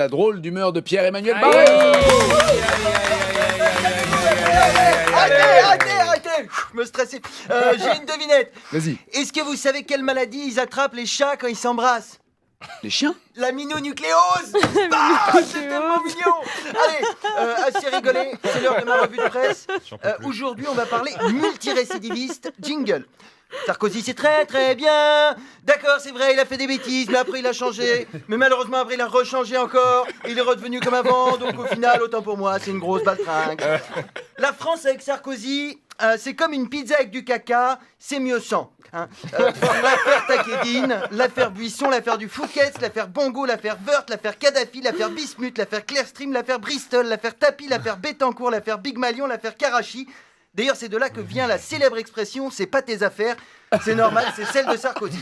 La drôle d'humeur de Pierre-Emmanuel Barré. Arrêtez, je me stressais. J'ai une devinette. Vas-y. Est-ce que vous savez quelle maladie ils attrapent les chats quand ils s'embrassent? Les chiens? La minonucléose. Ah, c'est tellement mignon. Allez, assez rigolé, c'est l'heure de ma revue de presse. Aujourd'hui, on va parler multirécidiviste. Jingle. Sarkozy, c'est très très bien. D'accord, c'est vrai, il a fait des bêtises, mais après il a changé. Mais malheureusement, après il a rechangé encore. Il est redevenu comme avant, donc au final, autant pour moi, c'est une grosse baltringue. La France avec Sarkozy, c'est comme une pizza avec du caca, c'est mieux sans. L'affaire Takedine, l'affaire Buisson, l'affaire du Fouquet, l'affaire Bongo, l'affaire Wörth, l'affaire Kadhafi, l'affaire Bismuth, l'affaire Clearstream, l'affaire Bristol, l'affaire Tapi, l'affaire Bettencourt, l'affaire Big Malion, l'affaire Karachi. D'ailleurs, c'est de là que vient la célèbre expression « c'est pas tes affaires ». C'est normal, c'est celle de Sarkozy.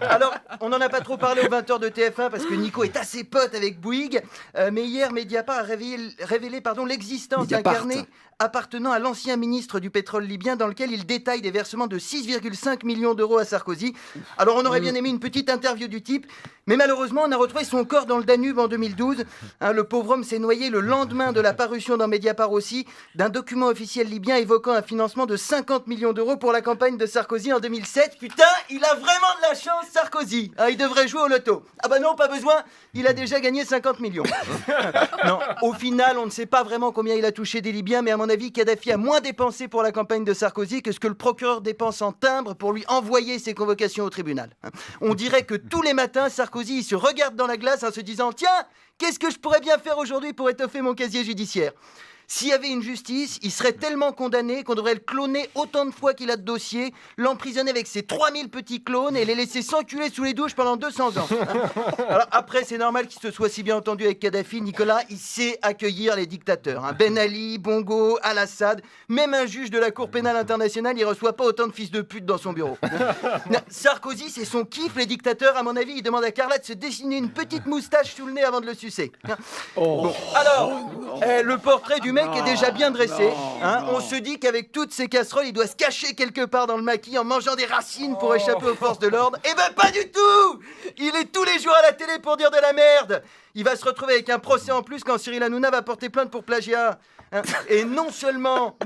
Alors, on n'en a pas trop parlé aux 20h de TF1 parce que Nico est assez pote avec Bouygues. Mais hier, Mediapart a révélé l'existence d'un carnet appartenant à l'ancien ministre du pétrole libyen dans lequel il détaille des versements de 6,5 millions d'euros à Sarkozy. Alors, on aurait bien aimé une petite interview du type, mais malheureusement, on a retrouvé son corps dans le Danube en 2012. Le pauvre homme s'est noyé le lendemain de la parution dans Mediapart aussi d'un document officiel libyen évoquant un financement de 50 millions d'euros pour la campagne de Sarkozy en 2007. Putain, il a vraiment de la chance, Sarkozy. Il devrait jouer au loto. Ah bah non, pas besoin, il a déjà gagné 50 millions. Non, au final, on ne sait pas vraiment combien il a touché des Libyens, mais à mon avis, Kadhafi a moins dépensé pour la campagne de Sarkozy que ce que le procureur dépense en timbre pour lui envoyer ses convocations au tribunal. On dirait que tous les matins, Sarkozy il se regarde dans la glace en se disant « Tiens, qu'est-ce que je pourrais bien faire aujourd'hui pour étoffer mon casier judiciaire ?» S'il y avait une justice, il serait tellement condamné qu'on devrait le cloner autant de fois qu'il a de dossiers, l'emprisonner avec ses 3000 petits clones et les laisser s'enculer sous les douches pendant 200 ans. Alors après, c'est normal qu'il se soit si bien entendu avec Kadhafi. Nicolas, il sait accueillir les dictateurs. Ben Ali, Bongo, Al-Assad, même un juge de la Cour pénale internationale, il reçoit pas autant de fils de pute dans son bureau. Sarkozy, c'est son kiff, les dictateurs. À mon avis, il demande à Carla de se dessiner une petite moustache sous le nez avant de le sucer. Bon, alors, le portrait du mec est déjà bien dressé. On se dit qu'avec toutes ces casseroles, il doit se cacher quelque part dans le maquis en mangeant des racines pour échapper aux forces de l'ordre. Eh ben pas du tout. Il est tous les jours à la télé pour dire de la merde. Il va se retrouver avec un procès en plus quand Cyril Hanouna va porter plainte pour plagiat. Et non seulement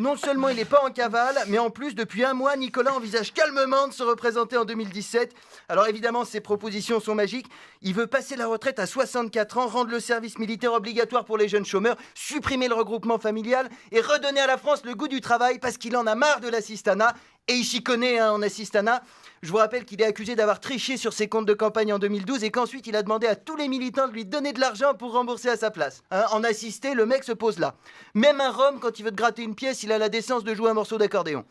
il n'est pas en cavale, mais en plus, depuis un mois, Nicolas envisage calmement de se représenter en 2017. Alors évidemment, ses propositions sont magiques. Il veut passer la retraite à 64 ans, rendre le service militaire obligatoire pour les jeunes chômeurs, supprimer le regroupement familial et redonner à la France le goût du travail parce qu'il en a marre de l'assistanat. Et il s'y connaît en assistanat. Je vous rappelle qu'il est accusé d'avoir triché sur ses comptes de campagne en 2012 et qu'ensuite il a demandé à tous les militants de lui donner de l'argent pour rembourser à sa place. En assisté, le mec se pose là. Même un Rome, quand il veut te gratter une pièce, il a la décence de jouer un morceau d'accordéon.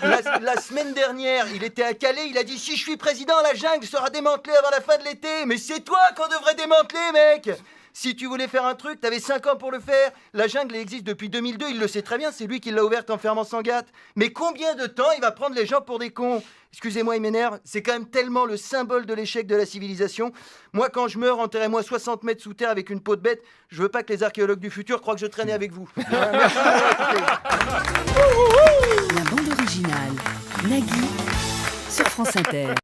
La semaine dernière, il était à Calais, il a dit « Si je suis président, la jungle sera démantelée avant la fin de l'été !» Mais c'est toi qu'on devrait démanteler, mec. Si tu voulais faire un truc, t'avais 5 ans pour le faire. La jungle existe depuis 2002, il le sait très bien, c'est lui qui l'a ouverte en fermant Sangatte. Mais combien de temps il va prendre les gens pour des cons? Excusez-moi, il m'énerve, c'est quand même tellement le symbole de l'échec de la civilisation. Moi, quand je meurs, enterrez-moi 60 mètres sous terre avec une peau de bête. Je veux pas que les archéologues du futur croient que je traînais avec vous. Merci d'avoir écouté. La bande originale, Nagui, sur France Inter.